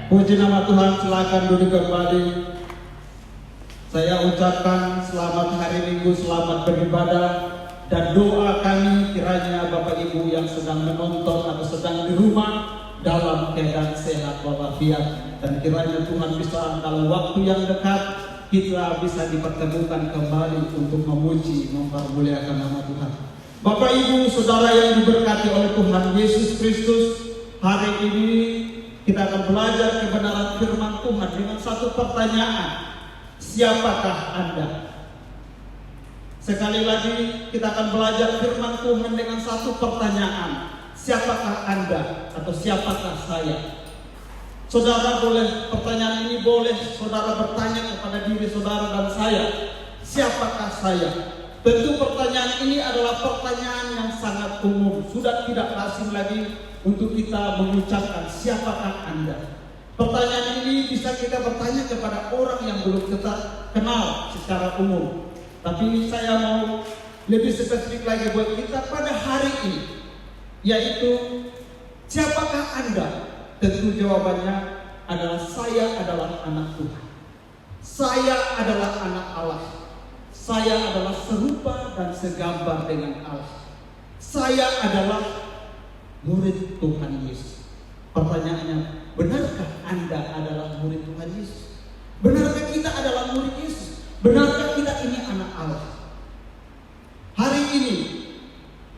Puji nama Tuhan, silakan duduk kembali. Saya ucapkan selamat hari Minggu, selamat beribadah, dan doa kami kiranya Bapak Ibu yang sedang menonton atau sedang di rumah dalam keadaan sehat walafiat, dan kiranya Tuhan bisa dalam waktu yang dekat kita bisa dipertemukan kembali untuk memuji, mempermuliakan nama Tuhan. Bapak Ibu Saudara yang diberkati oleh Tuhan Yesus Kristus, hari ini kita akan belajar kebenaran firman Tuhan dengan satu pertanyaan. Siapakah Anda? Sekali lagi kita akan belajar firman Tuhan dengan satu pertanyaan. Siapakah Anda atau siapakah saya? Saudara boleh, pertanyaan ini boleh saudara bertanya kepada diri saudara dan saya. Siapakah saya? Tentu pertanyaan ini adalah pertanyaan yang sangat umum. Sudah tidak asing lagi untuk kita mengucapkan siapakah Anda. Pertanyaan ini bisa kita bertanya kepada orang yang belum kita kenal secara umum. Tapi saya mau lebih spesifik lagi buat kita pada hari ini, yaitu siapakah Anda? Tentu jawabannya adalah saya adalah anak Tuhan. Saya adalah anak Allah. Saya adalah serupa dan segambar dengan Allah. Saya adalah murid Tuhan Yesus. Pertanyaannya, benarkah Anda adalah murid Tuhan Yesus? Benarkah kita adalah murid Yesus? Benarkah kita ini anak Allah? Hari ini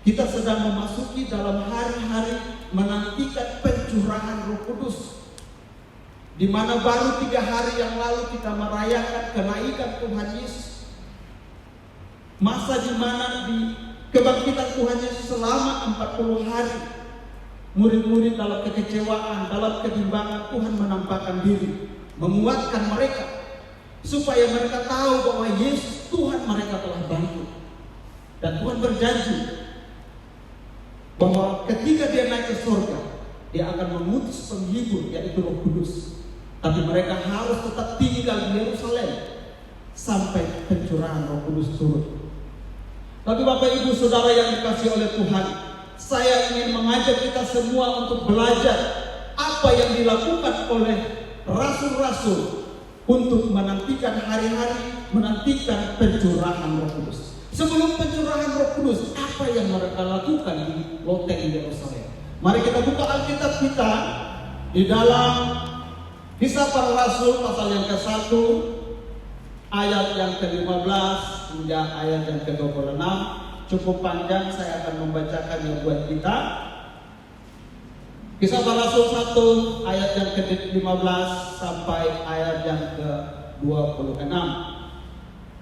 kita sedang memasuki dalam hari-hari menantikan pencurahan Roh Kudus, di mana baru 3 hari yang lalu kita merayakan kenaikan Tuhan Yesus. Masa di mana di kebangkitan Tuhan Yesus selama 40 hari, murid-murid dalam kekecewaan, dalam kebimbangan, Tuhan menampakkan diri, menguatkan mereka, supaya mereka tahu bahwa Yesus Tuhan mereka telah bangkit. Dan Tuhan berjanji bahwa ketika dia naik ke surga, dia akan mengutus penghibur, yaitu Roh Kudus. Tapi mereka harus tetap tinggal di Yerusalem sampai pencurahan Roh Kudus turun. Tapi Bapak Ibu Saudara yang dikasihi oleh Tuhan, saya ingin mengajak kita semua untuk belajar apa yang dilakukan oleh rasul-rasul untuk menantikan hari-hari, menantikan pencurahan Roh Kudus. Sebelum pencurahan Roh Kudus, apa yang mereka lakukan di loteng Yerusalem? Mari kita buka Alkitab kita di dalam Kisah Para Rasul pasal yang ke-1 ayat yang ke-15 hingga ayat yang ke-26. Cukup panjang, saya akan membacakannya buat kita. Kisah Para Rasul 1 ayat yang ke-15 sampai ayat yang ke-26.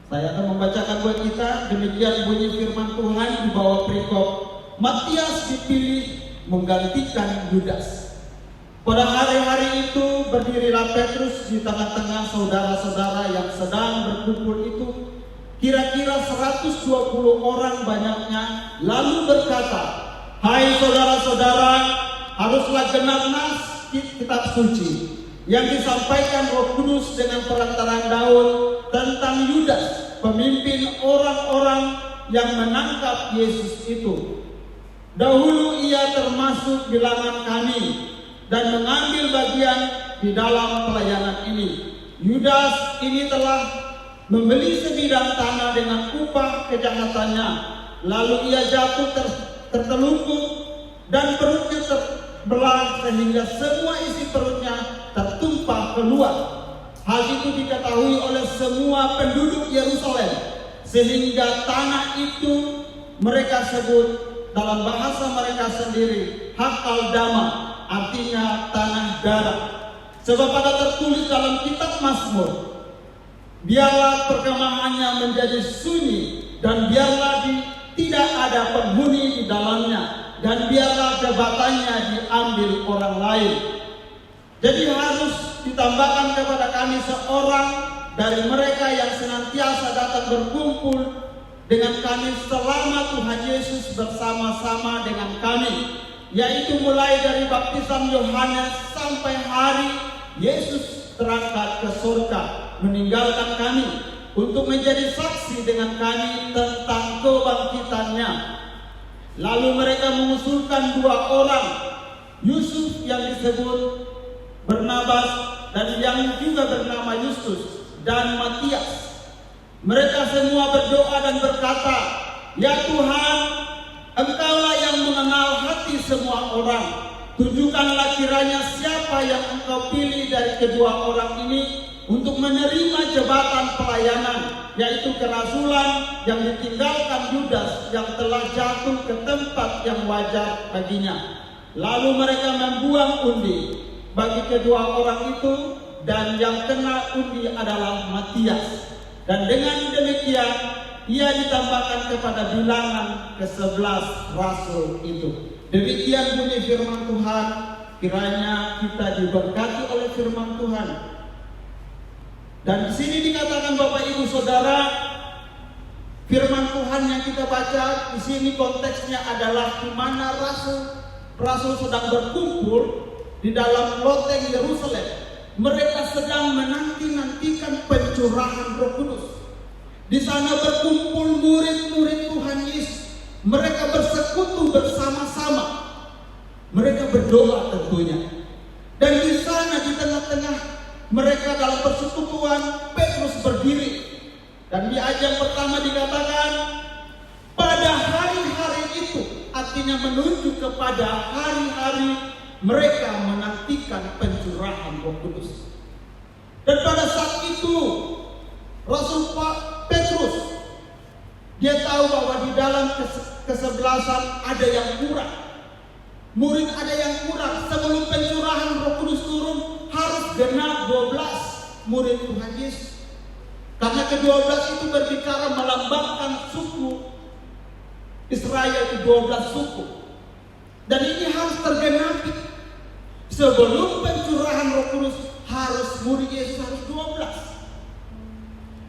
Saya akan membacakan buat kita. Demikian bunyi firman Tuhan di bawah perikop Matias dipilih menggantikan Yudas. Pada hari-hari itu berdirilah Petrus di tengah-tengah saudara-saudara yang sedang berkumpul itu, kira-kira 120 orang banyaknya, lalu berkata, "Hai saudara-saudara, haruslah genap nas kitab suci yang disampaikan Roh Kudus dengan perantaraan Daud tentang Yudas, pemimpin orang-orang yang menangkap Yesus itu. Dahulu ia termasuk bilangan kami dan mengambil bagian di dalam pelayanan ini. Yudas ini telah membeli sebidang tanah dengan upah kejahatannya. Lalu ia jatuh tertelungkup dan perutnya terbelah sehingga semua isi perutnya tertumpah keluar. Hal itu diketahui oleh semua penduduk Yerusalem, sehingga tanah itu mereka sebut dalam bahasa mereka sendiri Hakal Dama, artinya tanah darah. Sebab ada tertulis dalam kitab Mazmur, biarlah perkemahannya menjadi sunyi, dan biarlah tidak ada penghuni di dalamnya, dan biarlah jabatannya diambil orang lain. Jadi harus ditambahkan kepada kami seorang dari mereka yang senantiasa datang berkumpul dengan kami selama Tuhan Yesus bersama-sama dengan kami, yaitu mulai dari baptisan Yohanes sampai hari Yesus terangkat ke surga meninggalkan kami untuk menjadi saksi dengan kami tentang kebangkitannya. Lalu mereka mengusulkan 2 orang, Yusuf yang disebut Barnabas, dan yang juga bernama Justus dan Matias. Mereka semua berdoa dan berkata, "Ya Tuhan, Engkaulah yang mengenal hati semua orang. Tunjukkanlah kiranya siapa yang Engkau pilih dari kedua orang ini untuk menerima jabatan pelayanan, yaitu kerasulan yang ditinggalkan Yudas yang telah jatuh ke tempat yang wajar baginya." Lalu mereka membuang undi bagi kedua orang itu, dan yang kena undi adalah Matias. Dan dengan demikian ia ditambahkan kepada bilangan ke-11 rasul itu. Demikian bunyi firman Tuhan. Kiranya kita diberkati oleh firman Tuhan. Dan di sini dikatakan Bapak Ibu Saudara, firman Tuhan yang kita baca di sini konteksnya adalah di mana rasul sedang berkumpul di dalam loteng Yerusalem. Mereka sedang menanti-nantikan pencurahan Roh Kudus. Di sana berkumpul murid-murid Tuhan Yesus. Mereka bersekutu bersama-sama. Mereka berdoa tentunya. Dan di sana di tengah-tengah mereka dalam persekutuan, Petrus berdiri. Dan di ayat yang pertama dikatakan, pada hari-hari itu, artinya menunjuk kepada hari-hari mereka menantikan pencurahan Roh Kudus. Dan pada saat itu Rasul Petrus, dia tahu bahwa di dalam kesebelasan ada yang kurang. Murid ada yang kurang. Sebelum pencurahan Roh Kudus turun harus genap 12 murid Tuhan Yesus. Karena ke-12 itu berbicara melambangkan suku Israel, itu 12 suku. Dan ini harus tergenapi. Sebelum pencurahan Roh Kudus harus murid Yesus harus 12.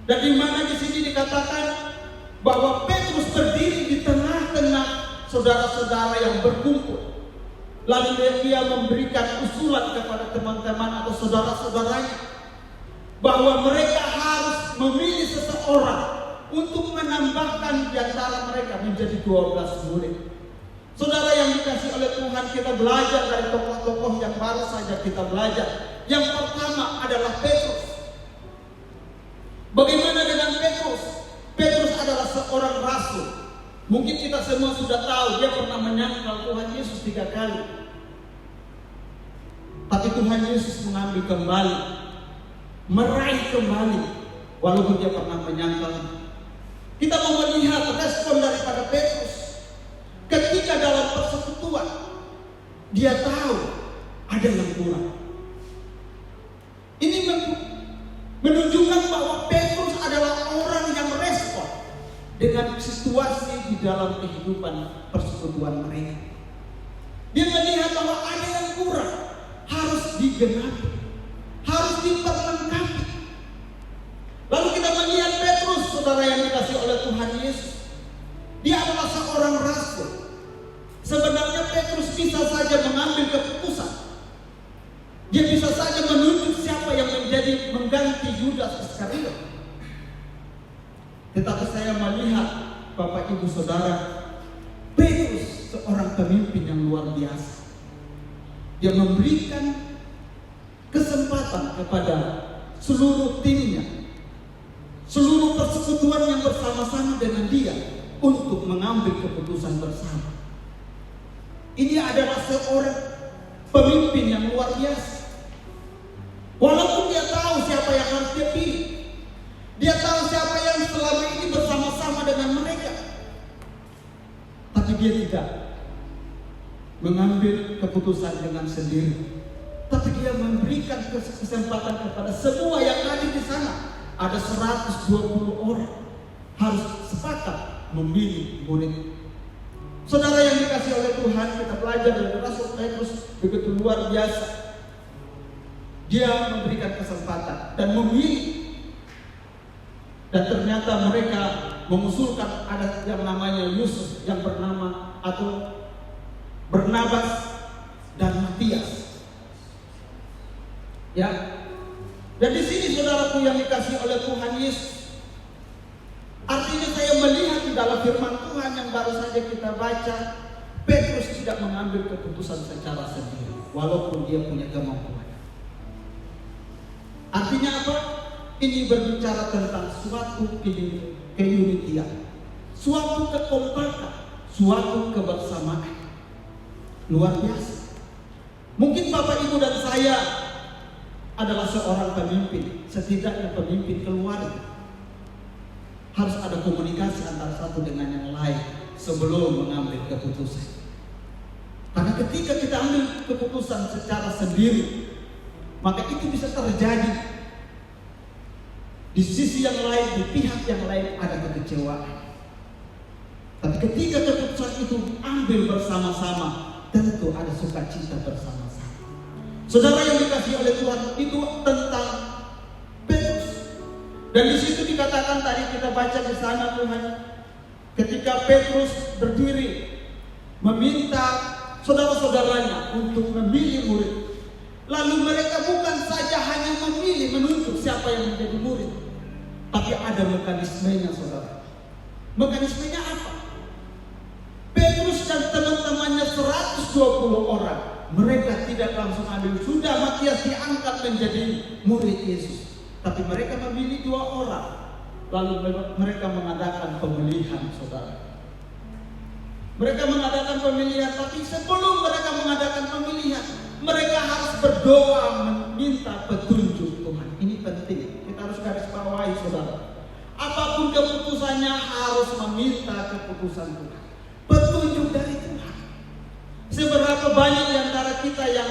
Dan di mana di sini dikatakan bahwa Petrus berdiri di tengah-tengah saudara-saudara yang berkumpul. Lalu dia memberikan usulan kepada teman-teman atau saudara-saudaranya bahwa mereka harus memilih seseorang untuk menambahkan di antara mereka menjadi 12 murid. Saudara yang dikasih oleh Tuhan, kita belajar dari tokoh-tokoh yang baru saja kita belajar. Yang pertama adalah Petrus. Bagaimana dengan Petrus? Petrus adalah seorang rasul. Mungkin kita semua sudah tahu dia pernah menyangkal Tuhan Yesus 3 kali. Tapi Tuhan Yesus mengambil kembali, meraih kembali, walaupun dia pernah menyangkal. Kita mau melihat respon daripada Petrus. Ketika dalam persekutuan, dia tahu ada yang kurang. Ini menunjukkan bahwa Petrus adalah orang yang respon dengan situasi di dalam kehidupan persekutuan mereka. Dia melihat bahwa ada yang kurang, harus digenapi, harus diperlengkapi. Lalu kita melihat Petrus, saudara yang dikasih oleh Tuhan Yesus. Dia adalah seorang rasul. Sebenarnya Petrus bisa saja mengambil keputusan. Dia bisa saja menunjuk siapa yang menjadi mengganti Yudas Iskariot. Tetapi saya melihat Bapak Ibu Saudara, Petrus seorang pemimpin yang luar biasa. Dia memberikan kesempatan kepada seluruh timnya, seluruh persekutuan yang bersama-sama dengan dia untuk mengambil keputusan bersama. Ini adalah seorang pemimpin yang luar biasa. Walaupun dia tahu siapa yang harus dia pilih, dia tahu siapa yang selama ini bersama-sama dengan mereka, tapi dia tidak mengambil keputusan dengan sendiri. Tapi dia memberikan kesempatan kepada semua yang hadir di sana. Ada 120 orang harus sepakat memilih murid. Saudara yang dikasih oleh Tuhan, kita belajar dari Rasul Petrus begitu luar biasa. Dia memberikan kesempatan dan memilih. Dan ternyata mereka mengusulkan ada yang namanya Yusuf, yang bernama atau Barnabas dan Matias. Ya. Dan di sini saudaraku yang dikasih oleh Tuhan Yesus, artinya saya melihat di dalam firman Tuhan yang baru saja kita baca, Petrus tidak mengambil keputusan secara sendiri, walaupun dia punya kemampuan. Artinya apa? Ini berbicara tentang suatu keunitian, suatu kekompakan, suatu kebersamaan. Luar biasa. Mungkin Bapak, Ibu, dan saya adalah seorang pemimpin, setidaknya pemimpin keluarga. Harus ada komunikasi antara satu dengan yang lain sebelum mengambil keputusan. Karena ketika kita ambil keputusan secara sendiri, maka itu bisa terjadi di sisi yang lain, di pihak yang lain ada kekecewaan. Tapi ketika keputusan itu ambil bersama-sama, tentu ada sukacita bersama-sama. Saudara yang dikasihi oleh Tuhan, itu tentang Petrus. Dan di situ dikatakan tadi kita baca di sana Tuhan, ketika Petrus berdiri meminta saudara-saudaranya untuk memilih murid. Lalu mereka bukan saja hanya memilih, menunjuk siapa yang menjadi murid, tapi ada mekanismenya, saudara. Mekanismenya apa? Petrus dan teman-temannya 120 orang, mereka tidak langsung ambil, sudah Matias diangkat menjadi murid Yesus, tapi mereka memilih 2 orang. Lalu mereka mengadakan pemilihan, saudara. Mereka mengadakan pemilihan, tapi sebelum mereka mengadakan pemilihan, mereka harus berdoa meminta petunjuk Tuhan. Ini penting, kita harus garis bawahi, saudara. Apapun keputusannya harus meminta keputusan Tuhan, petunjuk dari Tuhan. Seberapa banyak di antara kita yang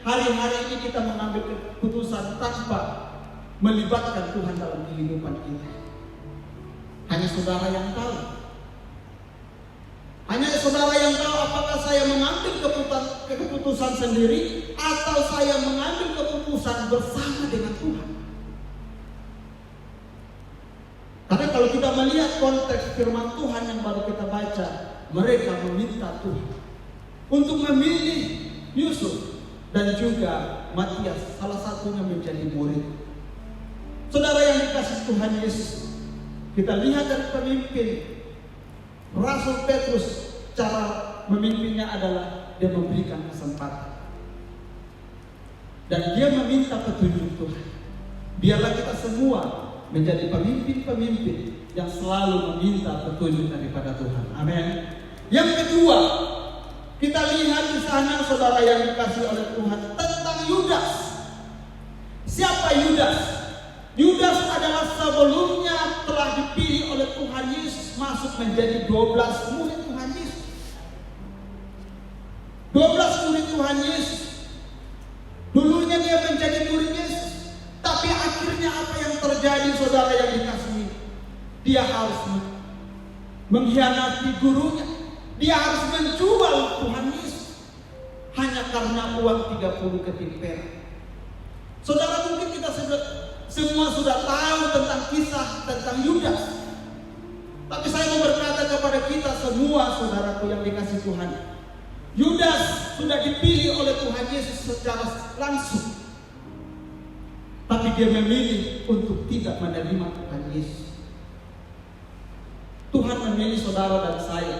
hari-hari ini kita mengambil keputusan tanpa melibatkan Tuhan dalam kehidupan kita? Hanya saudara yang tahu. Hanya saudara yang tahu apakah saya mengambil keputusan sendiri atau saya mengambil keputusan bersama dengan Tuhan. Karena kalau kita melihat konteks firman Tuhan yang baru kita baca, mereka meminta Tuhan untuk memilih Yusuf dan juga Matias, salah satunya menjadi murid. Saudara yang dikasihi Tuhan Yesus, kita lihat dari pemimpin Rasul Petrus, cara memimpinnya adalah dia memberikan kesempatan dan dia meminta petunjuk Tuhan. Biarlah kita semua menjadi pemimpin-pemimpin yang selalu meminta petunjuk daripada Tuhan. Amin. Yang kedua, kita lihat di sana, saudara yang dikasihi oleh Tuhan, tentang Yudas. Siapa Yudas? Yudas adalah sebelumnya telah dipilih oleh Tuhan Yesus masuk menjadi 12 murid Tuhan Yesus. 12 murid Tuhan Yesus. Dulunya dia menjadi murid Yesus, tapi akhirnya apa yang terjadi, saudara yang dikasihi? Dia harus mengkhianati gurunya. Dia harus menjual Tuhan Yesus hanya karena uang 30 keping perak. Saudara, mungkin kita semua sudah tahu tentang kisah tentang Yudas. Tapi saya mau berkata kepada kita semua, saudaraku yang dikasihi Tuhan, Yudas sudah dipilih oleh Tuhan Yesus secara langsung, tapi dia memilih untuk tidak menerima Tuhan Yesus. Tuhan memilih saudara dan saya,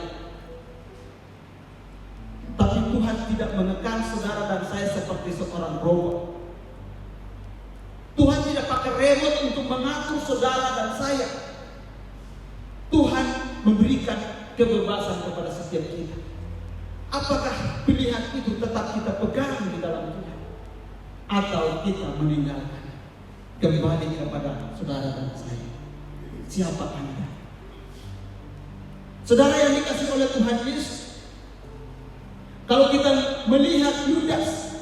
tapi Tuhan tidak menekan saudara dan saya seperti seorang robot. Tuhan tidak pakai remote untuk mengatur saudara dan saya. Tuhan memberikan kebebasan kepada setiap kita. Apakah pilihan itu tetap kita pegang di dalam Tuhan, atau kita meninggalkan? Kembali kepada saudara dan saya. Siapa Anda? Saudara yang dikasihi oleh Tuhan Yesus, kalau kita melihat Yudas,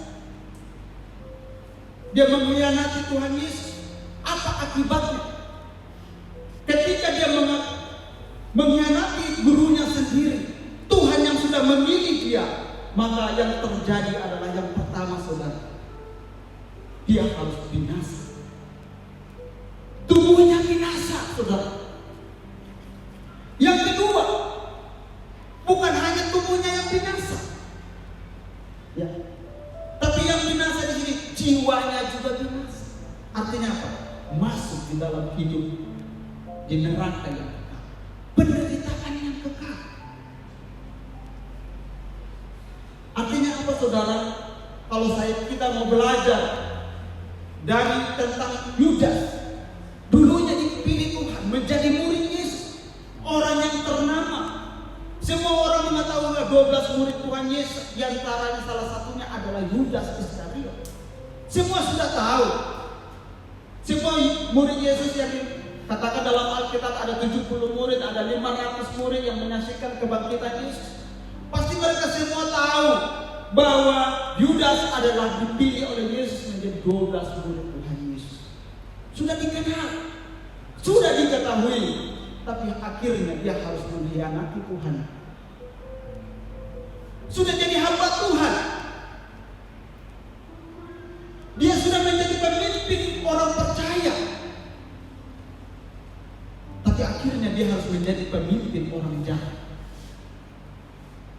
dia mengkhianati Tuhan Yesus. Apa akibatnya? Ketika dia mengkhianati gurunya sendiri, Tuhan yang sudah memilih dia, maka yang terjadi adalah yang pertama, saudara, dia harus binasa. Tubuhnya binasa, saudara. Yang kedua, bukan hanya tubuhnya yang binasa, ya, tapi yang binasa di sini jiwanya juga binasa. Artinya apa? Masuk di dalam hidup di neraka yang kekal, penderitaan yang kekal. Artinya apa, saudara? Kalau kita mau belajar dari tentang Yudas. Dulunya dipilih Tuhan menjadi murid Yesus, orang yang ternama. Semua orang mengetahui 12 murid Tuhan Yesus, di antaranya salah satunya adalah Yudas Iskariot. Semua sudah tahu. Semua murid Yesus yang dikatakan dalam Alkitab ada 70 murid, ada 500 murid yang menyaksikan kebangkitan Yesus. Pasti mereka semua tahu bahwa Yudas adalah dipilih oleh Yesus menjadi 12 murid Tuhan Yesus. Sudah dikenal, sudah diketahui, tapi akhirnya dia harus mengkhianati Tuhan. Sudah jadi hamba Tuhan. Dia sudah menjadi pemimpin orang percaya, tapi akhirnya dia harus menjadi pemimpin orang jahat.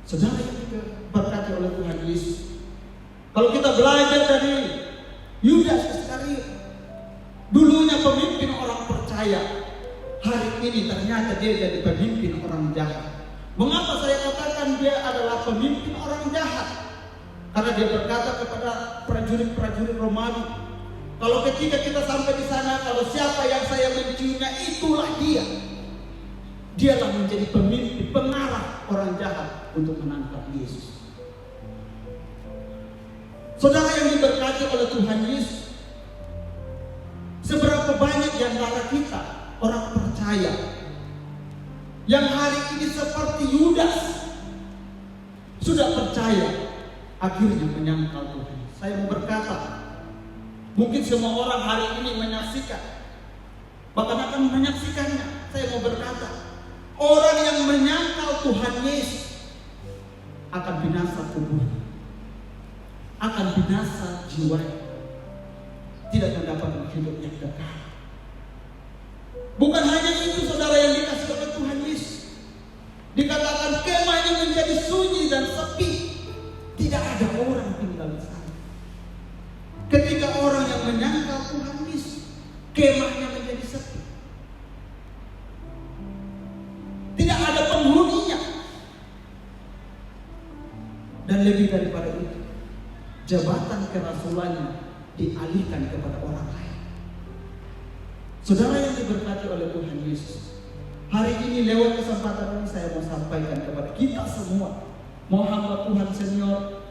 Saudara yang diberkati oleh Tuhan Yesus, kalau kita belajar dari Yudas Iskariot, dulunya pemimpin orang percaya, hari ini ternyata dia jadi pemimpin orang jahat. Mengapa saya katakan dia adalah pemimpin orang jahat? Karena dia berkata kepada prajurit-prajurit Romawi, kalau ketika kita sampai di sana, kalau siapa yang saya menciumnya itulah dia. Dialah menjadi pemimpin, pengarah orang jahat untuk menangkap Yesus. Saudara yang diberkati oleh Tuhan Yesus, seberapa banyak di antara kita orang percaya yang hari ini seperti Yudas sudah percaya, akhirnya menyangkal Tuhan. Saya mau berkata, mungkin semua orang hari ini menyaksikan, bahkan akan menyaksikannya. Saya mau berkata, orang yang menyangkal Tuhan Yesus akan binasa tubuhnya, akan binasa jiwanya, tidak mendapatkan hidup yang kekal. Bukan hanya itu, saudara yang dikasih oleh Tuhan Yesus, dikatakan kemahnya menjadi sunyi dan sepi, tidak ada orang tinggal di sana. Ketika orang yang menyangkal Tuhan Yesus, kemahnya menjadi sepi, tidak ada penghuninya. Dan lebih daripada itu, jabatan kerasulannya dialihkan kepada orang lain. Saudara yang diberkati oleh Tuhan Yesus, hari ini lewat kesempatan ini saya mau sampaikan kepada kita semua, mau hamba Tuhan senior,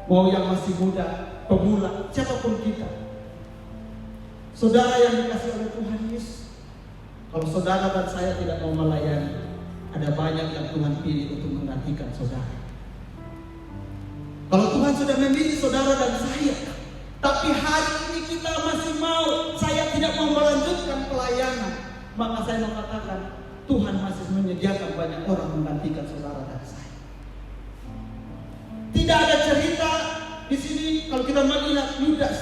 mau yang masih muda, pemula, siapapun kita. Saudara yang dikasih oleh Tuhan Yesus, kalau saudara dan saya tidak mau melayani, ada banyak yang Tuhan pilih untuk menggantikan saudara. Kalau Tuhan sudah memilih saudara dan saya, tapi hari ini kita masih mau, saya tidak mau melanjutkan pelayanan, maka saya mau katakan, Tuhan masih menyediakan banyak orang menggantikan saudara dan saya. Tidak ada cerita di sini kalau kita melihat Yudas,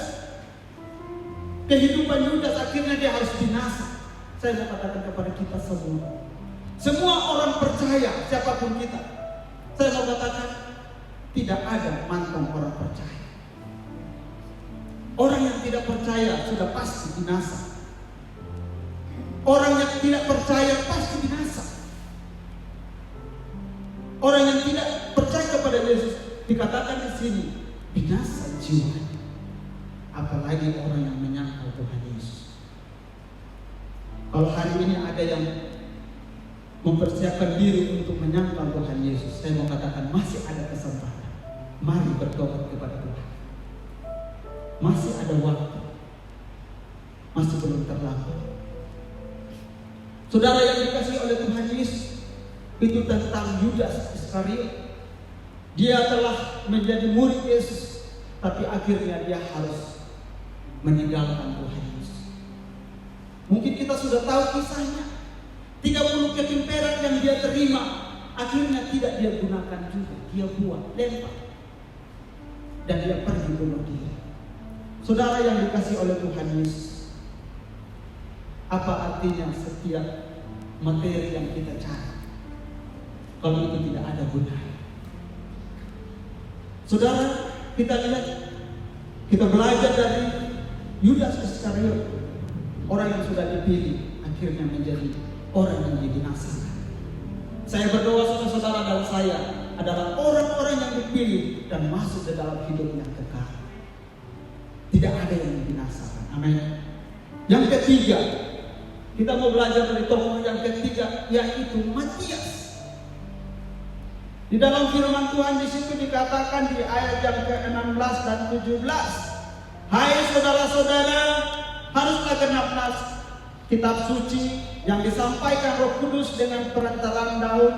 kehidupan Yudas akhirnya dia harus binasa. Saya mau katakan kepada kita semua orang percaya, siapapun kita, saya mau katakan tidak ada mantan orang percaya. Orang yang tidak percaya sudah pasti binasa. Orang yang tidak percaya pasti binasa. Orang yang tidak percaya kepada Yesus dikatakan di sini binasa jiwa. Apalagi orang yang menyangkal Tuhan Yesus. Kalau hari ini ada yang mempersiapkan diri untuk menyangkal Tuhan Yesus, saya mau katakan masih ada kesempatan. Mari bertobat kepada Tuhan. Masih ada waktu, masih belum terlambat. Saudara yang dikasihi oleh Tuhan Yesus, itu tentang Yudas Iskariot. Dia telah menjadi murid Yesus, tapi akhirnya dia harus meninggalkan Tuhan Yesus. Mungkin kita sudah tahu kisahnya. 30 keping perak yang dia terima, akhirnya tidak dia gunakan juga. Dia buang, lempar, dan dia pergi bunuh diri. Saudara yang dikasih oleh Tuhan Yesus, apa artinya setiap materi yang kita cari kalau itu tidak ada gunanya? Saudara, kita lihat, kita belajar dari Yudas Iskariot, orang yang sudah dipilih akhirnya menjadi orang yang dibinasakan. Saya berdoa saudara dan saya adalah orang-orang yang dipilih dan masuk ke dalam hidup yang kekal. tidak ada yang dibinasakan. Amin. Yang ketiga, kita mau belajar dari tokoh yang ketiga, yaitu Matias. Di dalam firman Tuhan di situ dikatakan di ayat yang ke-16 dan 17, hai saudara-saudara, haruslah genaplah kitab suci yang disampaikan Roh Kudus dengan perantaraan Daud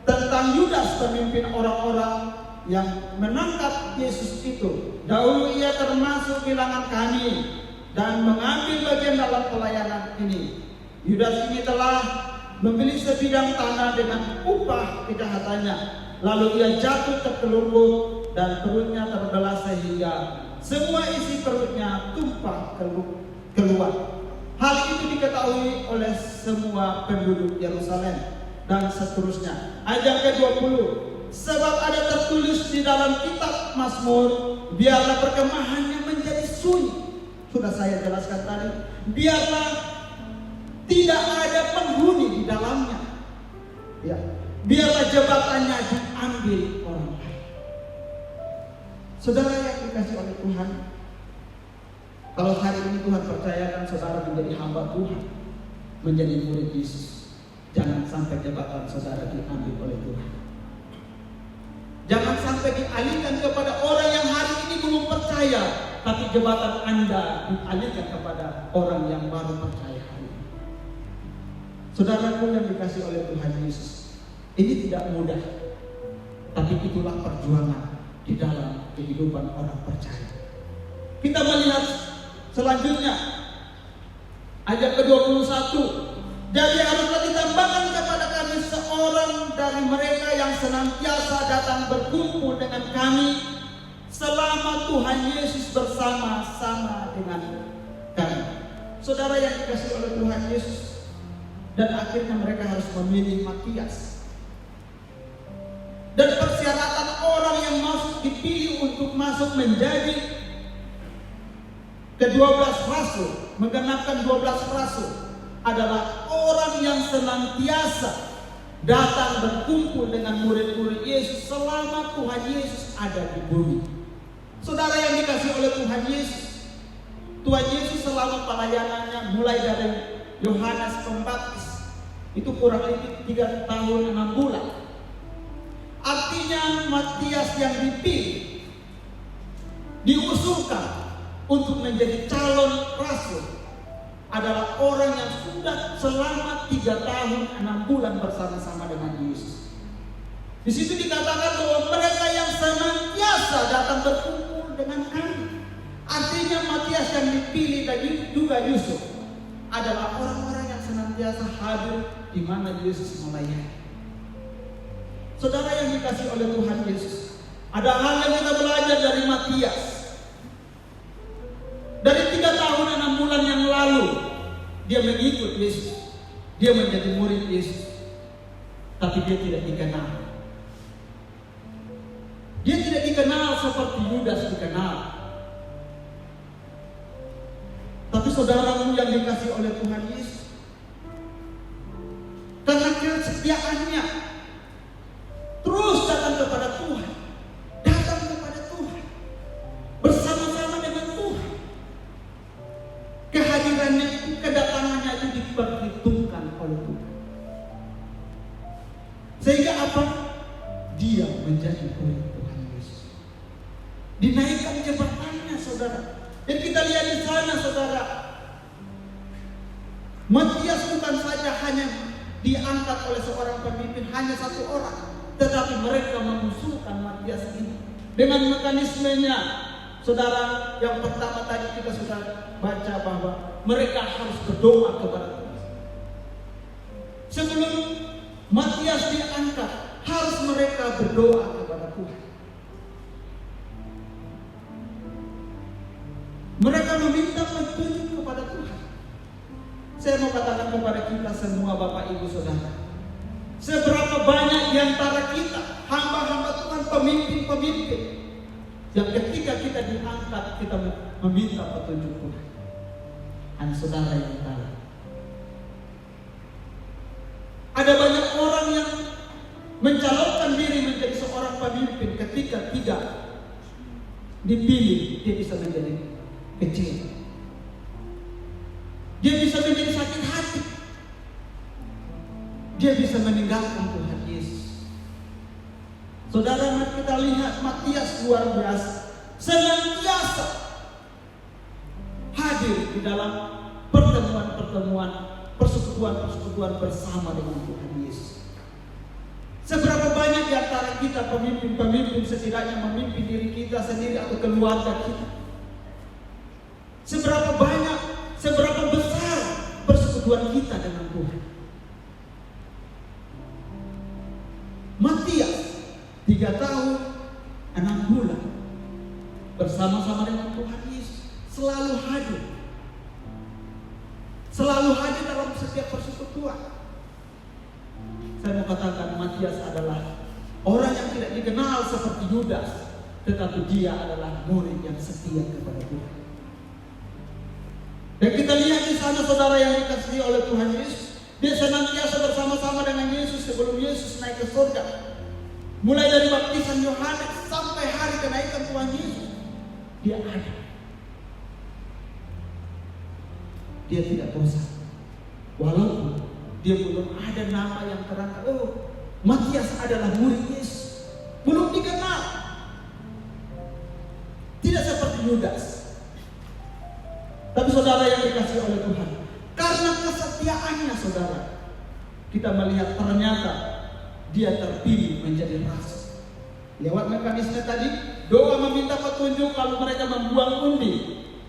tentang Yudas, pemimpin orang-orang yang menangkap Yesus itu. Dahulu ia termasuk bilangan kami dan mengambil bagian dalam pelayanan ini. Yudas ini telah membeli sebidang tanah dengan upah kejahatannya. Lalu ia jatuh terkelungkup dan perutnya terbelah sehingga semua isi perutnya tumpah keluar. Hal itu diketahui oleh semua penduduk Yerusalem dan seterusnya. Ayat ke-20, sebab ada tertulis di dalam kitab Mazmur, biarlah perkemahannya menjadi sunyi. Sudah saya jelaskan tadi, biarlah tidak ada penghuni di dalamnya. Ya, biarlah jabatannya diambil orang lain. Saudara yang dikasih oleh Tuhan, kalau hari ini Tuhan percayakan saudara menjadi hamba Tuhan, menjadi murid Yesus, jangan sampai jabatan saudara diambil oleh Tuhan. Jangan sampai dialihkan kepada orang yang hari ini belum percaya, tapi jabatan Anda dialihkan kepada orang yang baru percaya hari ini. Saudaraku yang dikasih oleh Tuhan Yesus, ini tidak mudah, tapi itulah perjuangan di dalam kehidupan orang percaya. Kita melihat selanjutnya ayat ke-21. Jadi haruslah ditambahkan kepada kami seorang dari mereka yang senantiasa datang berkumpul dengan kami selama Tuhan Yesus bersama-sama dengan kami. Saudara yang dikasih oleh Tuhan Yesus, dan akhirnya mereka harus memilih Matias. Dan persyaratan orang yang masuk dipilih untuk masuk menjadi ke-12 rasul, menggenapkan 12 rasul, adalah orang yang senantiasa datang berkumpul dengan murid-murid Yesus selama Tuhan Yesus ada di bumi. Saudara yang dikasih oleh Tuhan Yesus selama pelayanannya mulai dari Yohanes Pembaptis itu kurang lebih 3 tahun 6 bulan. Artinya Matias yang dipilih, diusulkan untuk menjadi calon rasul, adalah orang yang sudah selama 3 tahun 6 bulan bersama-sama dengan Yesus. Di situ dikatakan bahwa mereka yang senantiasa datang berkumpul dengan kami. Artinya Matias yang dipilih dan juga Yusuf adalah orang-orang yang senantiasa hadir di mana Yesus melayani. Saudara yang dikasih oleh Tuhan Yesus, ada hal yang kita belajar dari Matias. Dari 3 tahun 6 bulan yang lalu, dia mengikut Yesus, dia menjadi murid Yesus, tapi dia tidak dikenal. Dia tidak dikenal seperti Yudas dikenal. Tapi saudaramu yang dikasih oleh Tuhan Yesus, karena kesetiaannya terus datang kepada Tuhan, bersama-sama dengan Tuhan. Kehadirannya itu, kedatangannya itu diperhitungkan oleh Tuhan. Sehingga apa? Dia menjadi murid Tuhan Yesus. Dinaikkan jabatannya, saudara. Dan kita lihat di sana, saudara, Matias bukan saja hanya diangkat oleh seorang pemimpin, hanya 1 orang, tetapi mereka mengusulkan Matias ini dengan mekanismenya. Saudara, yang pertama tadi kita sudah baca bahwa mereka harus berdoa kepada Tuhan. Sebelum Matias diangkat, harus mereka berdoa kepada Tuhan. Mereka meminta petunjuk kepada Tuhan. Saya mau katakan kepada kita semua, Bapak Ibu Saudara, seberapa banyak di antara kita, hamba-hamba Tuhan, pemimpin-pemimpin, yang ketika kita diangkat, kita meminta petunjuk Tuhan. Hanya saudara yang tahu. Ada banyak orang yang mencalonkan diri menjadi seorang pemimpin, ketika tidak dipilih, dia bisa menjadi kecil. Dia bisa menjadi sakit hati. Dia bisa meninggalkan Tuhan Yesus. Saudara, mari kita lihat Matias luar biasa. Senantiasa hadir di dalam pertemuan-pertemuan, persekutuan-persekutuan bersama dengan Tuhan Yesus. Seberapa banyak di antara kita pemimpin-pemimpin setidaknya memimpin diri kita sendiri atau keluarga kita. Seberapa banyak, seberapa besar persekutuan kita dengan Tuhan. Matias 3 tahun 6 bulan bersama-sama dengan Tuhan Yesus, selalu hadir. Selalu hadir dalam setiap persekutuan. Saya mau katakan Matias adalah orang yang tidak dikenal seperti Yudas, tetapi dia adalah murid yang setia kepada Tuhan. Dan kita lihat di sana saudara yang dikasihi oleh Tuhan Yesus, dia senantiasa bersama-sama dengan Yesus sebelum Yesus naik ke surga. Mulai dari baptisan Yohanes sampai hari kenaikan Tuhan Yesus, dia ada. Dia tidak bosan. Walaupun dia belum ada nama yang terangkat. Oh, Matias adalah murid Yesus. Belum dikenal. Tidak seperti Yudas. Tapi saudara yang dikasihi oleh Tuhan, karena kesetiaannya saudara, kita melihat ternyata dia terpilih menjadi rasul. Lewat mekanisme tadi, doa meminta petunjuk, lalu mereka membuang undi.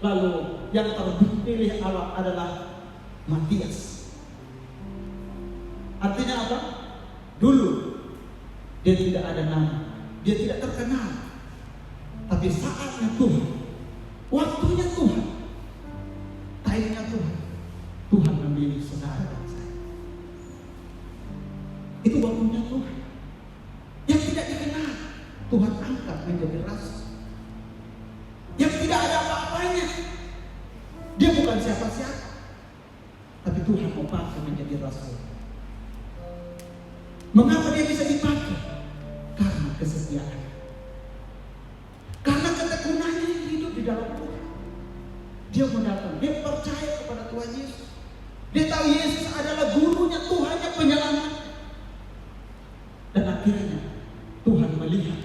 Lalu yang terpilih Allah adalah Matias. Artinya apa? Dulu dia tidak ada nama, dia tidak terkenal. Tapi saatnya Tuhan, waktunya Tuhan, timenya Tuhan, Tuhan memilih saudara dan saya. Itu waktunya Tuhan. Yang tidak dikenal, Tuhan angkat menjadi rasul. Yang tidak ada apa-apanya, dia bukan siapa-siapa, tapi Tuhan mau pakai menjadi rasul. Mengapa dia bisa dipakai? Karena kesetiaan, karena ketekunannya yang hidup di dalam Tuhan. Dia mau datang, dia percaya kepada Tuhan Yesus. Dia tahu Yesus adalah gurunya, Tuhannya, penyelamat. Dan akhirnya Tuhan melihat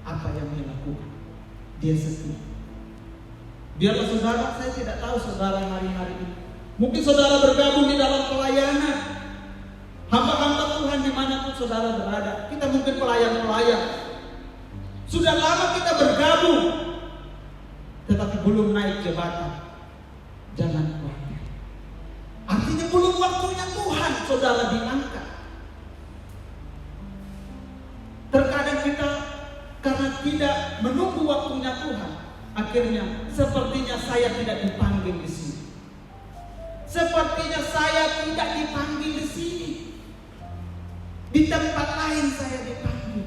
apa yang dia lakukan. Dia setia. Biarlah saudara, saya tidak tahu saudara hari-hari ini. Mungkin saudara bergabung di dalam pelayanan. Hamba-hamba Tuhan dimanapun saudara berada. Kita mungkin pelayan-pelayan. Sudah lama kita bergabung, tetapi belum naik jabatan. Jangan khawatir. Artinya belum waktunya Tuhan saudara diangkat. Terkadang kita karena tidak menunggu waktunya Tuhan, akhirnya sepertinya saya tidak dipanggil di sini. Sepertinya saya tidak dipanggil di sini. Di tempat lain saya dipanggil.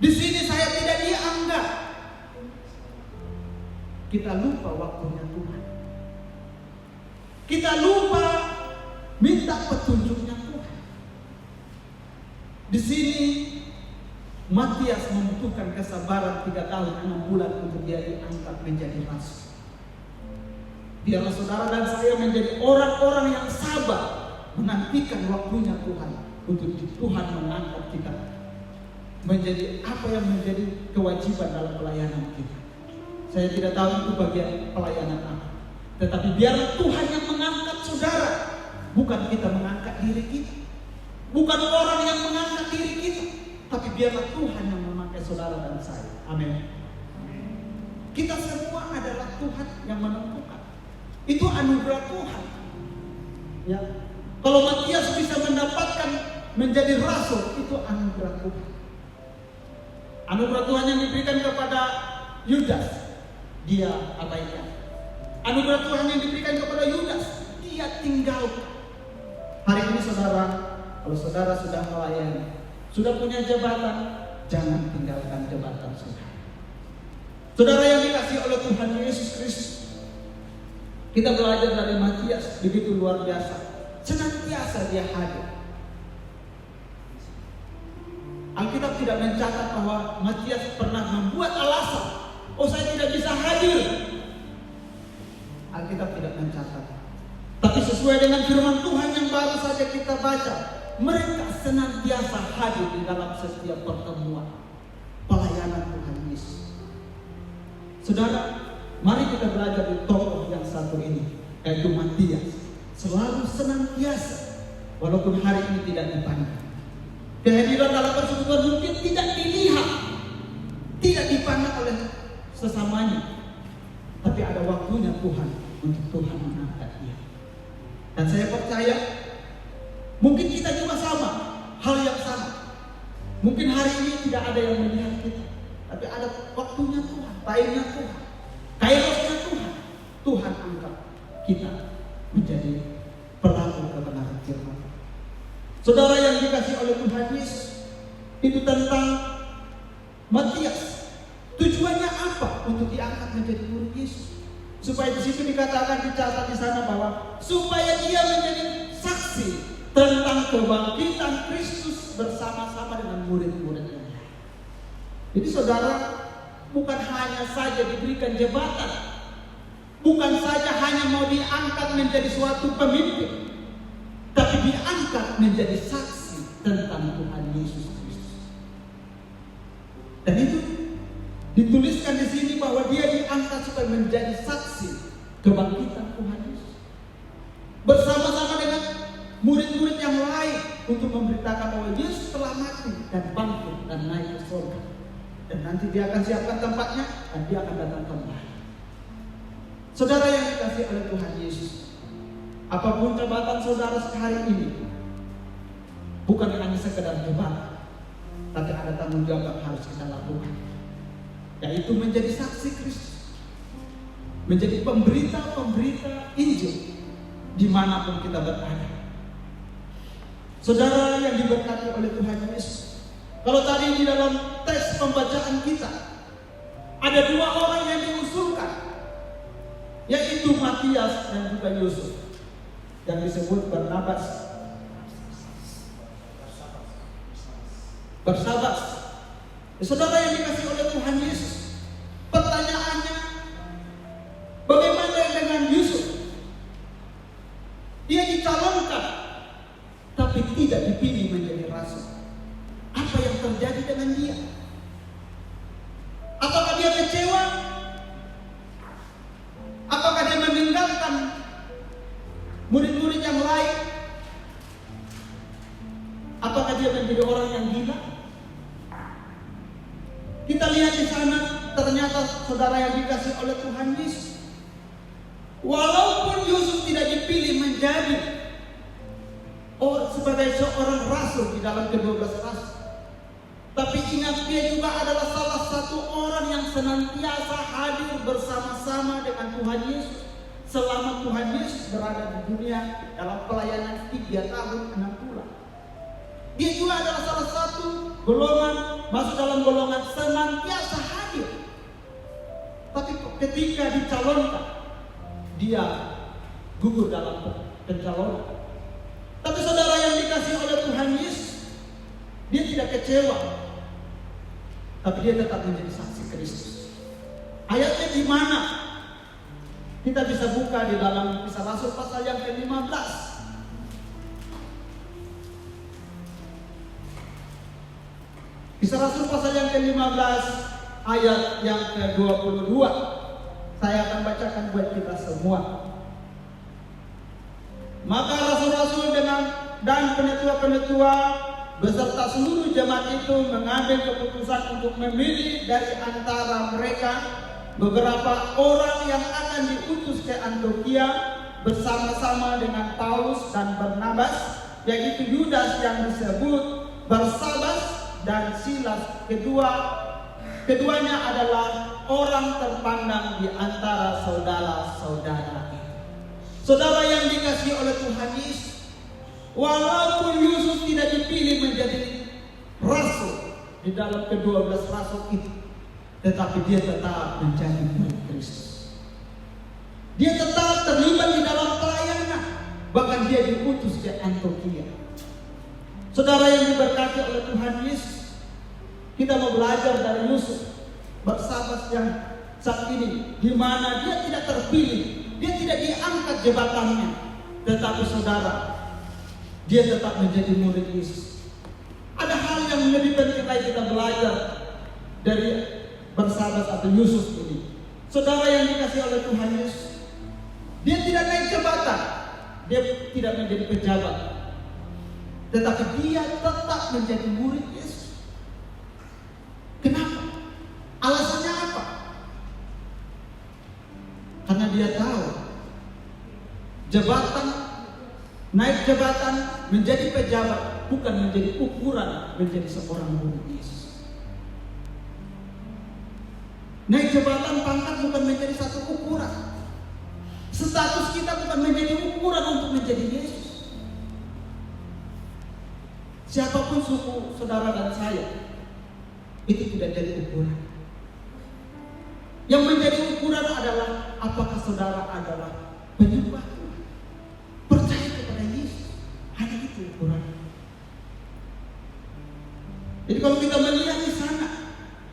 Di sini saya tidak dianggap. Kita lupa waktunya Tuhan. Kita lupa minta petunjuknya Tuhan. Di sini Matias membutuhkan kesabaran 3 tahun 6 bulan untuk dia diangkat menjadi rasul. Biarlah saudara dan saya menjadi orang-orang yang sabar menantikan waktunya Tuhan untuk Tuhan mengangkat kita menjadi apa yang menjadi kewajiban dalam pelayanan kita. Saya tidak tahu itu bagian pelayanan apa, tetapi biarlah Tuhan yang mengangkat saudara, bukan kita mengangkat diri kita, bukan orang yang mengangkat diri kita, tapi biarlah Tuhan yang memakai saudara dan saya. Amin. Kita semua adalah Tuhan yang menentukan. Itu anugerah Tuhan. Ya, kalau Matias bisa mendapatkan menjadi rasul, itu anugerah Tuhan. Anugerah Tuhan yang diberikan kepada Yudas, dia abaikan. Anugerah Tuhan yang diberikan kepada Yudas, dia tinggalkan. Hari ini saudara, kalau saudara sudah melayani, sudah punya jabatan, jangan tinggalkan jabatan saudara. Saudara yang dikasihi oleh Tuhan Yesus Kristus, kita belajar dari Matias begitu luar biasa. Senantiasa dia hadir. Alkitab tidak mencatat bahwa Matias pernah membuat alasan, oh saya tidak bisa hadir tidak mencatat. Tapi sesuai dengan firman Tuhan yang baru saja kita baca, mereka senantiasa hadir di dalam setiap pertemuan pelayanan Tuhan Yesus. Saudara, mari kita belajar di tokoh yang satu ini, yaitu Matias. Selalu senantiasa, walaupun hari ini tidak dipandang. Kehadiran dalam persekutuan mungkin tidak dilihat, tidak dipandang oleh sesamanya, tapi ada waktunya Tuhan untuk Tuhan mengangkat dia. Dan saya percaya mungkin kita juga sama, hal yang sama. Mungkin hari ini tidak ada yang melihat kita, tapi ada waktunya Tuhan, timenya Tuhan, kairosnya Tuhan. Tuhan angkat kita menjadi pelaku kebenaran firman. Saudara yang dikasihi oleh Tuhan Yesus, itu tentang Matias. Tujuannya apa untuk diangkat menjadi murid Yesus? Supaya di situ dikatakan, dicatat di sana bahwa supaya dia menjadi saksi tentang kebangkitan Kristus bersama-sama dengan murid-murid yang lain. Jadi saudara, bukan hanya saja diberikan jabatan, bukan saja hanya mau diangkat menjadi suatu pemimpin, tapi diangkat menjadi saksi tentang Tuhan Yesus Kristus. Dan itu dituliskan di sini bahwa dia diangkat supaya menjadi saksi kebangkitan Tuhan Yesus bersama-sama dengan murid-murid yang lain untuk memberitakan bahwa Yesus telah mati dan bangkit dan naik ke surga. Dan nanti dia akan siapkan tempatnya dan dia akan datang kembali. Saudara yang dikasihi oleh Tuhan Yesus, apapun jabatan saudara hari ini, bukan hanya sekedar jabatan, tapi ada tanggung jawab yang harus kita lakukan, yaitu menjadi saksi Kristus, menjadi pemberita-pemberita Injil dimanapun kita berada. Saudara yang diberkati oleh Tuhan Yesus, kalau tadi di dalam teks pembacaan kita ada dua orang yang diusulkan, yaitu Matias dan juga Yusuf, yang disebut Barnabas. Saudara yang dikasihi oleh Tuhan Yesus, pertanyaannya, bagaimana dengan Yusuf? Dia dicalonkan, tapi tidak dipilih menjadi rasul. Apa yang terjadi dengan dia? Apakah dia kecewa? Apakah dia meninggalkan murid-murid yang lain? Apakah dia menjadi orang yang gila? Kita lihat di sana, ternyata saudara yang dikasihi oleh Tuhan Yesus, walaupun Yusuf tidak dipilih menjadi sebagai seorang rasul di dalam ke-12 rasul, tapi ingat, dia juga adalah salah satu orang yang senantiasa hadir bersama-sama dengan Tuhan Yesus selama Tuhan Yesus berada di dunia dalam pelayanan 3 tahun 6 bulan. Dia juga adalah salah satu golongan, masuk dalam golongan senantiasa hadir. Tapi ketika dicalonkan, dia gugur dalam pencalonan. Tapi saudara yang dikasihi oleh Tuhan Yesus, dia tidak kecewa, tapi dia tetap menjadi saksi Kristus. Ayatnya di mana? Kita bisa buka di dalam Kisah Rasul pasal yang ke-15. Kisah Rasul pasal yang ke-15 ayat yang ke-22. Saya akan bacakan buat kita semua. Maka rasul-rasul dan penetua-penetua beserta seluruh jemaat itu mengambil keputusan untuk memilih dari antara mereka beberapa orang yang akan diutus ke Antiokhia bersama-sama dengan Paulus dan Barnabas, yaitu Yudas yang disebut Barsabas dan Silas. Keduanya adalah orang terpandang di antara saudara-saudara. Saudara yang dikasihi oleh Tuhan Yesus, walaupun Yusuf tidak dipilih menjadi rasul di dalam ke-12 rasul itu, tetapi dia tetap menjadi murid Kristus. Dia tetap terlibat di dalam pelayanan, bahkan dia diutus ke Antiokhia. Saudara yang diberkati oleh Tuhan Yesus, kita mau belajar dari Yusuf, Barsabas yang saat ini, di mana dia tidak terpilih dia tidak diangkat jabatannya, tetapi saudara, dia tetap menjadi murid Yesus. Ada hal yang lebih penting lagi kita belajar dari Barsabbas atau Yusuf ini. Saudara yang dikasihi oleh Tuhan Yesus, dia tidak naik jabatan, dia tidak menjadi pejabat, tetapi dia tetap menjadi murid Yesus. Kenapa? Alasannya apa? Karena dia tahu jabatan, naik jabatan, menjadi pejabat bukan menjadi ukuran menjadi seorang murid Yesus. Naik jabatan, pangkat bukan menjadi satu ukuran. Status kita bukan menjadi ukuran untuk menjadi Yesus. Siapapun suku saudara dan saya, itu tidak jadi ukuran. Yang menjadi ukuran adalah apakah saudara adalah penyembah Tuhan, percaya kepada Yesus. Hanya itu ukuran. Jadi kalau kita melihat di sana,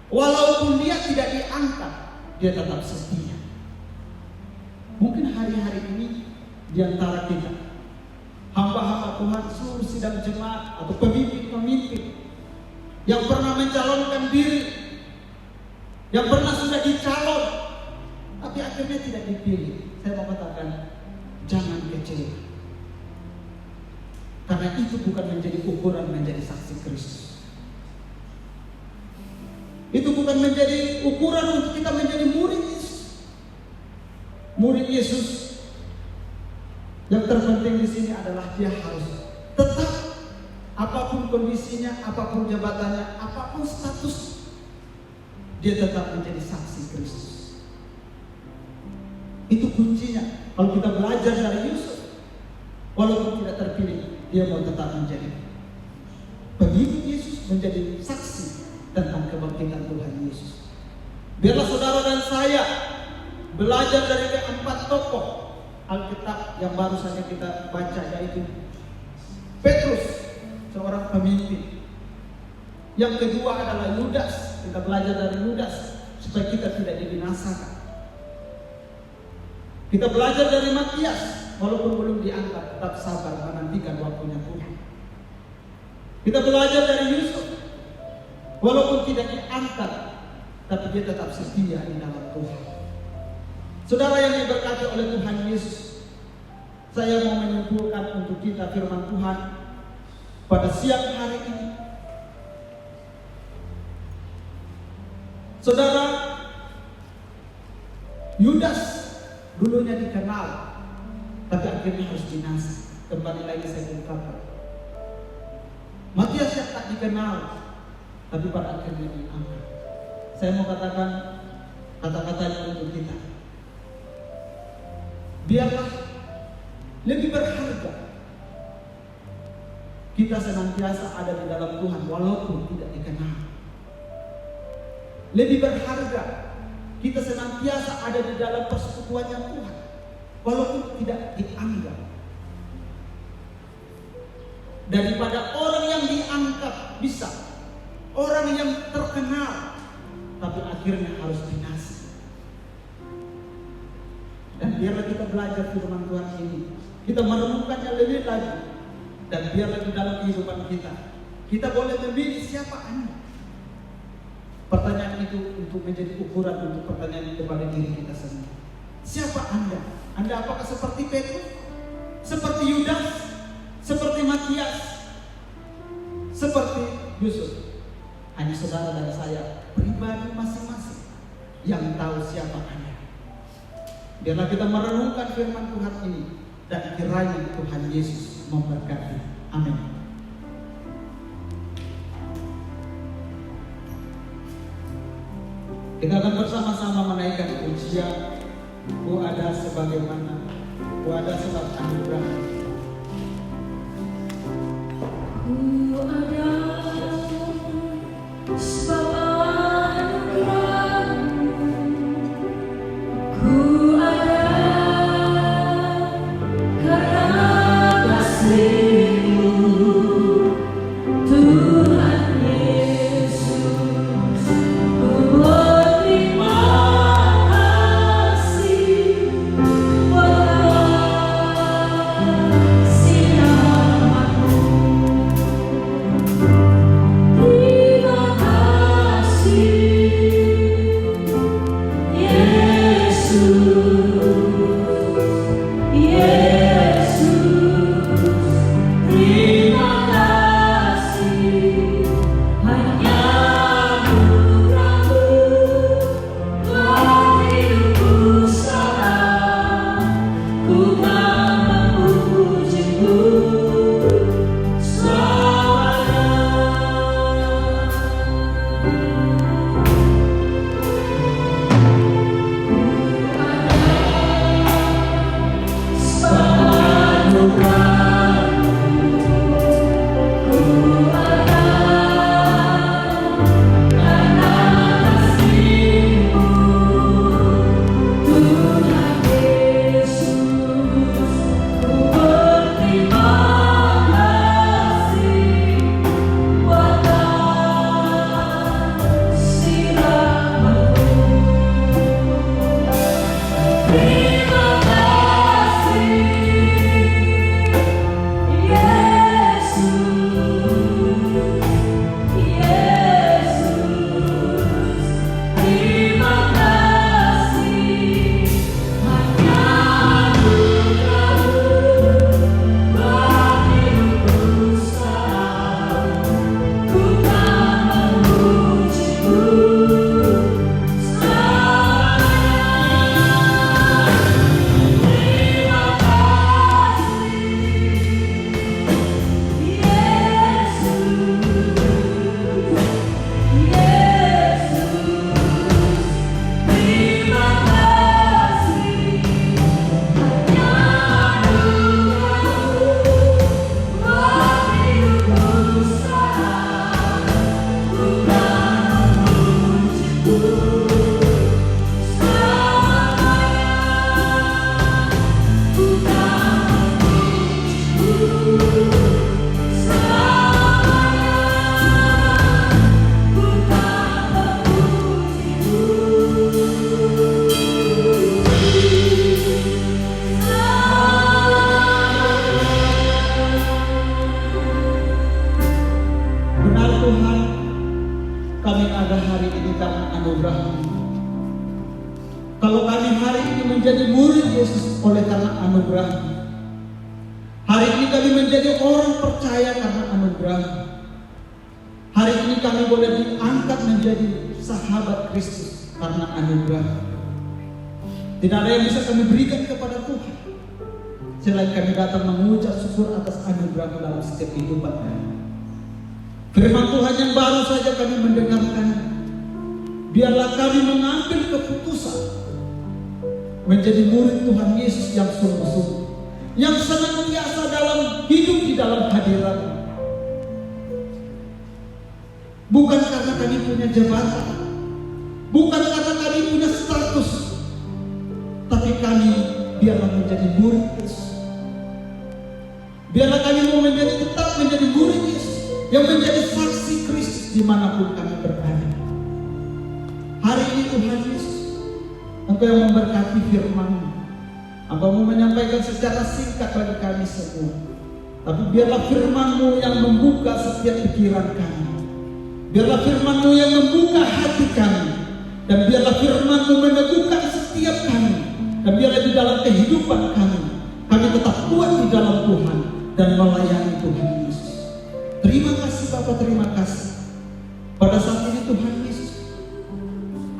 walaupun dia tidak diangkat, dia tetap setia. Mungkin hari-hari ini di antara kita, hamba-hamba Tuhan, seluruh sidang jemaat atau pemimpin-pemimpin yang pernah mencalonkan diri, yang pernah sudah dicalon, tapi akhirnya tidak dipilih. Saya mau katakan, jangan kecewa. Karena itu bukan menjadi ukuran menjadi saksi Kristus. Itu bukan menjadi ukuran untuk kita menjadi murid Yesus. Murid Yesus yang terpenting di sini adalah dia harus tetap, apapun kondisinya, apapun jabatannya, apapun status, dia tetap menjadi saksi Kristus. Itu kuncinya. Kalau kita belajar dari Yusuf, walaupun tidak terpilih, dia mau tetap menjadi pengikut Yesus, menjadi saksi tentang kebangkitan Tuhan Yesus. Biarlah saudara dan saya belajar dari keempat tokoh Alkitab yang baru saja kita baca, yaitu Petrus, seorang pemimpin. Yang kedua adalah Yudas. Kita belajar dari Yudas supaya kita tidak dibinasakan. Kita belajar dari Matias, walaupun belum diangkat, tetap sabar menantikan waktunya Tuhan. Kita belajar dari Yusuf, walaupun tidak diangkat, tapi dia tetap setia di dalam Tuhan. Saudara yang diberkati oleh Tuhan Yesus, saya mau menyimpulkan untuk kita firman Tuhan pada siang hari ini. Saudara, Yudas dulunya dikenal, tapi akhirnya harus binasa. Kembali lagi saya ungkapkan, Matias yang tak dikenal, tapi pada akhirnya diangkat. Saya mau katakan kata-katanya untuk kita. Biarlah lebih berharga kita senantiasa ada di dalam Tuhan walaupun tidak dikenal. Lebih berharga kita senantiasa ada di dalam persekutuannya Tuhan walaupun tidak dianggap, daripada orang yang diangkat bisa, orang yang terkenal tapi akhirnya harus binasa. Dan biarlah kita belajar firman Tuhan ini, kita merenungkannya lebih lagi, dan biarlah di dalam kehidupan kita boleh memilih siapa Anda. Pertanyaan itu untuk menjadi ukuran untuk pertanyaan kepada diri kita sendiri. Siapa Anda? Anda apakah seperti Petrus, seperti Yudas, seperti Matias, seperti Yusuf? Hanya saudara dan saya pribadi masing-masing yang tahu siapa Anda. Biarlah kita merenungkan firman Tuhan ini, dan kiranya Tuhan Yesus memberkati. Amin. Kita akan bersama-sama menaikkan pujian Ku ada sebagaimana, ku ada sebab anugerah. Ku ada sebab anugerah, ku ada karena kasih-Mu, Tuhan Yesus. Ku berterima kasih. menjadi murid Yesus oleh karena anugerah. Hari ini kami menjadi orang percaya karena anugerah. Hari ini kami boleh diangkat menjadi sahabat Kristus karena anugerah. Tidak ada yang bisa kami berikan kepada Tuhan selain kami datang mengucap syukur atas anugerah dalam setiap kehidupan kami. Firman Tuhan yang baru saja kami mendengarkan, biarlah kami mengambil keputusan menjadi murid Tuhan Yesus yang sungguh-sungguh, yang senantiasa dalam hidup di dalam hadirat. Bukan karena kami punya jabatan, bukan karena kami punya status, tapi kami biarlah menjadi murid Yesus. Biarlah kami mau tetap menjadi murid Yesus, yang menjadi saksi Kristus dimanapun kami berada. Hari ini Tuhan Yesus, Engkau yang memberkati firman-Mu. Engkau mau menyampaikan secara singkat bagi kami semua. Tapi biarlah firman-Mu yang membuka setiap pikiran kami. Biarlah firman-Mu yang membuka hati kami. Dan biarlah firman-Mu meneguhkan setiap kami. Dan biarlah di dalam kehidupan kami tetap kuat di dalam Tuhan dan melayani Tuhan Yesus. Terima kasih Bapa, terima kasih. Pada saat ini Tuhan Yesus,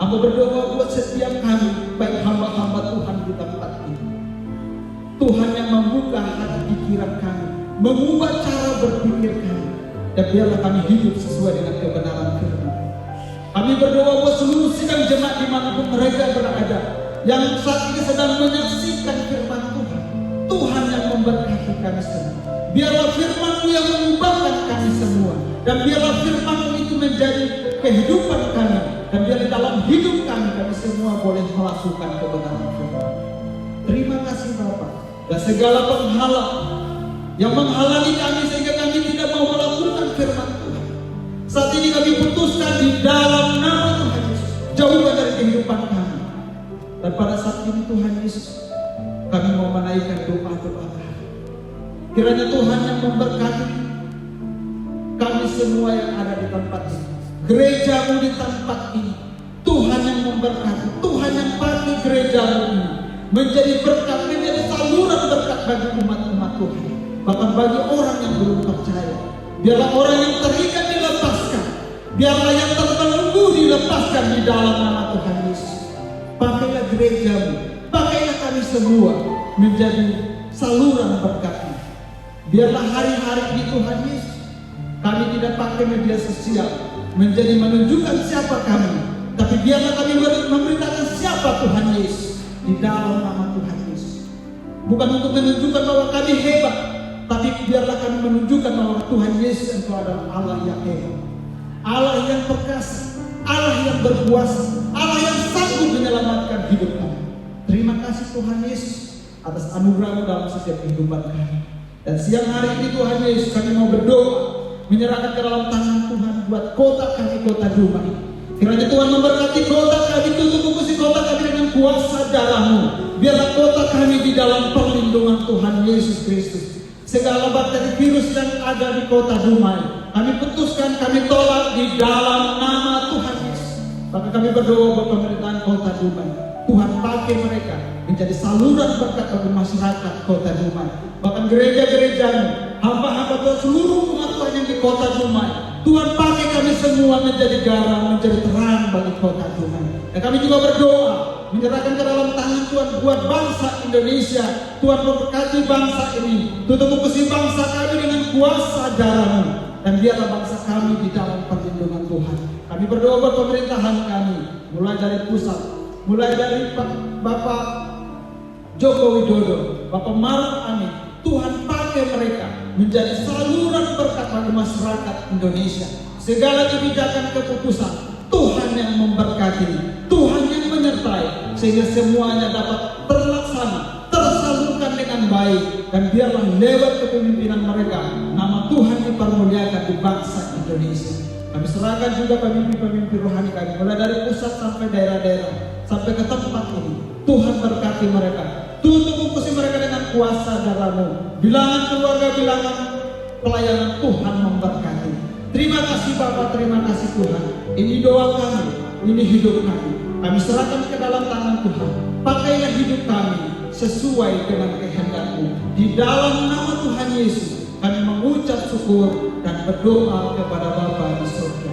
aku berdoa buat setiap kami, baik hamba-hamba Tuhan di tempat ini. Tuhan yang membuka hati pikiran kami, mengubah cara berpikir kami, dan biarlah kami hidup sesuai dengan kebenaran firman. Kami berdoa buat seluruh sidang jemaat dimanapun mereka berada, yang saat ini sedang menyaksikan firman Tuhan. Tuhan yang memberkati kami semua. Biarlah firman-Mu yang mengubahkan kami semua, dan biarlah firman-Mu itu menjadi kehidupan kami, dan biarlah dalam hidup kami semua boleh melakukan kebenaran firman. Terima kasih Bapa. Dan segala penghalang yang menghalangi kami sehingga kami tidak mau melakukan firman Tuhan, saat ini kami putuskan di dalam nama Tuhan Yesus, jauhkan dari kehidupan kami. Dan pada saat ini Tuhan Yesus, kami mau menaikkan doa-doa kami. Kiranya Tuhan yang memberkati kami semua yang ada di tempat ini, gereja-Mu di tempat ini. Tuhan yang memberkati, Tuhan yang pakai gereja-Mu ini menjadi berkat, menjadi saluran berkat bagi umat-umat Tuhan, bahkan bagi orang yang belum percaya. Biarlah orang yang terikat dilepaskan, biarlah yang terbelenggu dilepaskan di dalam nama Tuhan Yesus. Pakailah gereja-Mu, pakailah kami semua menjadi saluran berkat-Mu. Biarlah hari-hari ini Tuhan Yesus, kami tidak pakai media sosial menjadi menunjukkan siapa kami, tapi biarlah kami memberitakan siapa Tuhan Yesus di dalam nama Tuhan Yesus. Bukan untuk menunjukkan bahwa kami hebat, tapi biarlah kami menunjukkan bahwa Tuhan Yesus Engkau adalah Allah yang hebat, Allah yang perkasa, Allah yang berkuasa, Allah yang sanggup menyelamatkan hidup kami. Terima kasih Tuhan Yesus atas anugerah-Mu dalam setiap kehidupan kami. Dan siang hari ini Tuhan Yesus, kami mau berdoa, menyerahkan ke dalam tangan Tuhan buat kota kami, kota Dumai. Kiranya Tuhan memberkati kota kami, tutup kukusi kota kami dengan kuasa darah-Mu. Biarlah kota kami di dalam perlindungan Tuhan Yesus Kristus. Segala bakteri virus yang ada di kota Dumai, kami putuskan, kami tolak di dalam nama Tuhan Yesus. Maka kami berdoa buat pemerintahan kota Dumai. Tuhan pakai mereka menjadi saluran berkat bagi masyarakat kota Dumai. Bahkan gereja-gereja-Mu, hamba-hamba Tuhan, seluruh umat Tuhan yang di kota Dumai, Tuhan pakai kami semua menjadi garam, menjadi terang bagi kota Dumai. Dan kami juga berdoa, menyerahkan ke dalam tangan Tuhan buat bangsa Indonesia. Tuhan memberkati bangsa ini, tutup kukusi bangsa kami dengan kuasa darah-Mu, dan biarlah bangsa kami di dalam perlindungan Tuhan. Kami berdoa buat pemerintahan kami, mulai dari pusat, mulai dari Bapak Joko Widodo, Bapak Maruf Amin. Tuhan pakai mereka menjadi saluran berkat bagi masyarakat Indonesia. Segala kebijakan keputusan Tuhan yang memberkati, Tuhan yang menyertai, sehingga semuanya dapat terlaksana, tersalurkan dengan baik. Dan biarlah lewat kepemimpinan mereka, nama Tuhan dipermuliakan di bangsa Indonesia. Kami serahkan juga pemimpin-pemimpin rohani kami, mulai dari pusat sampai daerah-daerah, sampai ke tempat ini. Tuhan berkati mereka, tutup kukusi mereka dengan kuasa darah-Mu. Bilangan keluarga, bilangan pelayanan, Tuhan memberkati. Terima kasih Bapa, terima kasih Tuhan. Ini doa kami, ini hidup kami. Kami serahkan ke dalam tangan Tuhan. Pakailah hidup kami sesuai dengan kehendak-Mu. Di dalam nama Tuhan Yesus kami mengucap syukur dan berdoa kepada Bapa di surga.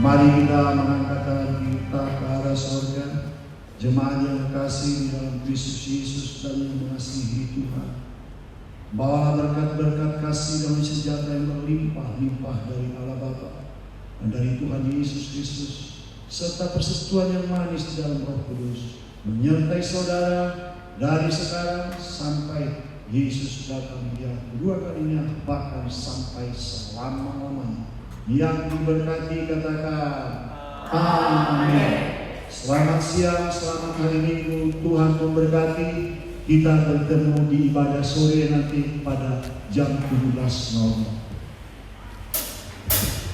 Mari kita mengangkat kita ke arah surga. Jemaat yang kasih di dalam Kristus Yesus dan yang mengasihi Tuhan. Bawa berkat-berkat kasih dan sejahtera yang berlimpah-limpah dari Allah Bapa dan dari Tuhan Yesus Kristus, serta persekutuan yang manis di dalam Roh Kudus menyertai saudara dari sekarang sampai Yesus datang yang kedua kalinya, bahkan sampai selama-lamanya. Yang diberkati katakan amin. Selamat siang, selamat hari Minggu. Tuhan memberkati. Kita bertemu di ibadah sore nanti pada jam 17.00.